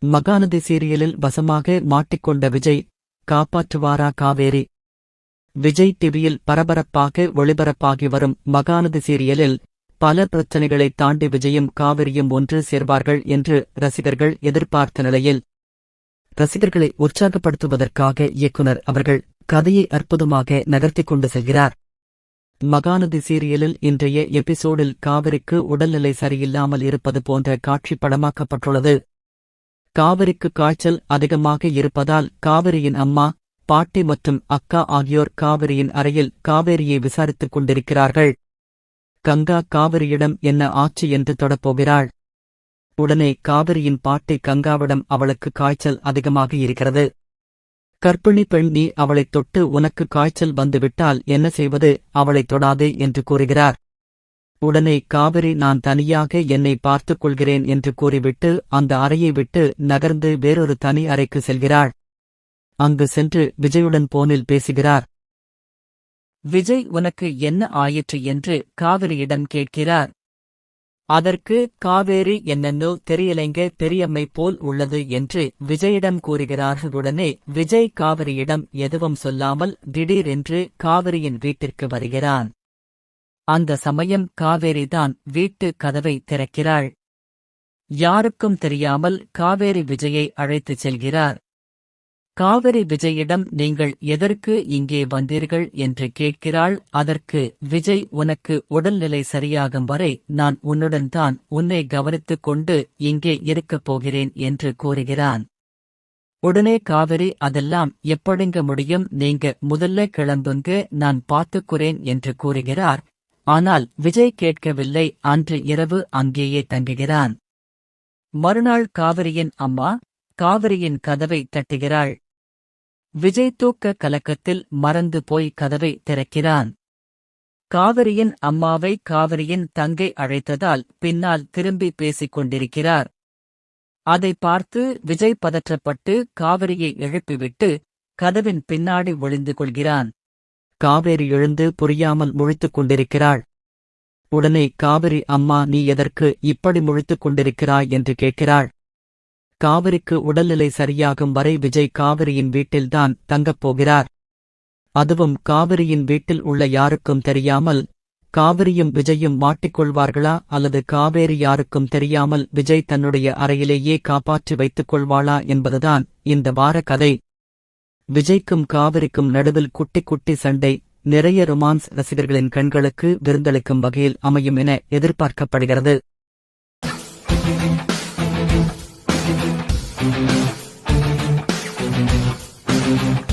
மகாநதி சீரியலில் வசமாக மாட்டிக்கொண்ட விஜய், காப்பாற்றுவாரா காவேரி? விஜய் டிவியில் பரபரப்பாக ஒளிபரப்பாகி வரும் மகாநதி சீரியலில் பல பிரச்சனைகளை தாண்டி விஜயும் காவிரியும் ஒன்று சேர்வார்கள் என்று ரசிகர்கள் எதிர்பார்த்த நிலையில், ரசிகர்களை உற்சாகப்படுத்துவதற்காக இயக்குனர் அவர்கள் கதையை அற்புதமாக நகர்த்திக் கொண்டு செல்கிறார். மகாநதி சீரியலில் இன்றைய எபிசோடில் காவிரிக்கு உடல்நிலை சரியில்லாமல் இருப்பது போன்ற காட்சி படமாக்கப்பட்டுள்ளது. காவிரிக்கு காய்ச்சல் அதிகமாக இருப்பதால் காவிரியின் அம்மா, பாட்டி மற்றும் அக்கா ஆகியோர் காவிரியின் அறையில் காவேரியை விசாரித்துக் கொண்டிருக்கிறார்கள். கங்கா காவிரியிடம் என்ன ஆச்சு என்று தொடப்போகிறாள். உடனே காவிரியின் பாட்டி கங்காவிடம் அவளுக்கு காய்ச்சல் அதிகமாக இருக்கிறது. கர்ப்பிணி பெண், நீ அவளைத் தொட்டு உனக்கு காய்ச்சல் வந்துவிட்டால் என்ன செய்வது, அவளைத் தொடாதே என்று கூறுகிறார். உடனே காவிரி, நான் தனியாக என்னை பார்த்துக் கொள்கிறேன் என்று கூறிவிட்டு அந்த அறையை விட்டு நகர்ந்து வேறொரு தனி அறைக்கு செல்கிறாள். அங்கு சென்று விஜயுடன் போனில் பேசுகிறார். விஜய், உனக்கு என்ன ஆயிற்று என்று காவிரியிடம் கேட்கிறார். அதற்கு காவேரி, என்னன்னோ தெரியலைங்க, பெரியம்மை போல் உள்ளது என்று விஜயிடம் கூறுகிறார். உடனே விஜய் காவிரியிடம் எதுவும் சொல்லாமல் திடீரென்று காவிரியின் வீட்டிற்கு வருகிறான். அந்த சமயம் காவேரிதான் வீட்டு கதவை திறக்கிறாள். யாருக்கும் தெரியாமல் காவேரி விஜயை அழைத்துச் செல்கிறார். காவிரி விஜயிடம், நீங்கள் எதற்கு இங்கே வந்தீர்கள் என்று கேட்கிறாள். அதற்கு விஜய், உனக்கு உடல்நிலை சரியாகும் வரை நான் உன்னுடன் தான் உன்னை கவனித்துக் கொண்டு இங்கே இருக்கப் போகிறேன் என்று கூறுகிறான். உடனே காவிரி, அதெல்லாம் எப்படிங்க முடியும், நீங்க முதல்ல கிளம்புங்க, நான் பார்த்துக்குறேன் என்று கூறுகிறார். ஆனால் விஜய் கேட்கவில்லை. அன்று இரவு அங்கேயே தங்குகிறான். மறுநாள் காவிரியின் அம்மா காவிரியின் கதவை தட்டுகிறாள். விஜய் தூக்க கலக்கத்தில் மறந்து போய் கதவை திறக்கிறான். காவிரியின் அம்மாவை காவிரியின் தங்கை அழைத்ததால் பின்னால் திரும்பி பேசிக் கொண்டிருக்கிறார். அதை பார்த்து விஜய் பதற்றப்பட்டு காவிரியை எழுப்பிவிட்டு கதவின் பின்னாடி ஒளிந்து கொள்கிறான். காவேரி எழுந்து புரியாமல் முழித்துக் கொண்டிருக்கிறாள். உடனே காவிரி, அம்மா, நீ எதற்கு இப்படி முழித்துக் கொண்டிருக்கிறாய் என்று கேட்கிறாள். காவிரிக்கு உடல்நிலை சரியாகும் வரை விஜய் காவிரியின் வீட்டில்தான் தங்கப் போகிறார். அதுவும் காவிரியின் வீட்டில் உள்ள யாருக்கும் தெரியாமல். காவிரியும் விஜயும் மாட்டிக்கொள்வார்களா, அல்லது காவேரி யாருக்கும் தெரியாமல் விஜய் தன்னுடைய அறையிலேயே காப்பாற்றி வைத்துக் கொள்வாளா என்பதுதான் இந்த வார கதை. விஜய்க்கும் காவிரிக்கும் நடுவில் குட்டி குட்டி சண்டை, நிறைய ரொமான்ஸ் ரசிகர்களின் கண்களுக்கு விருந்தளிக்கும் வகையில் அமையும் என எதிர்பார்க்கப்படுகிறது. Thank you.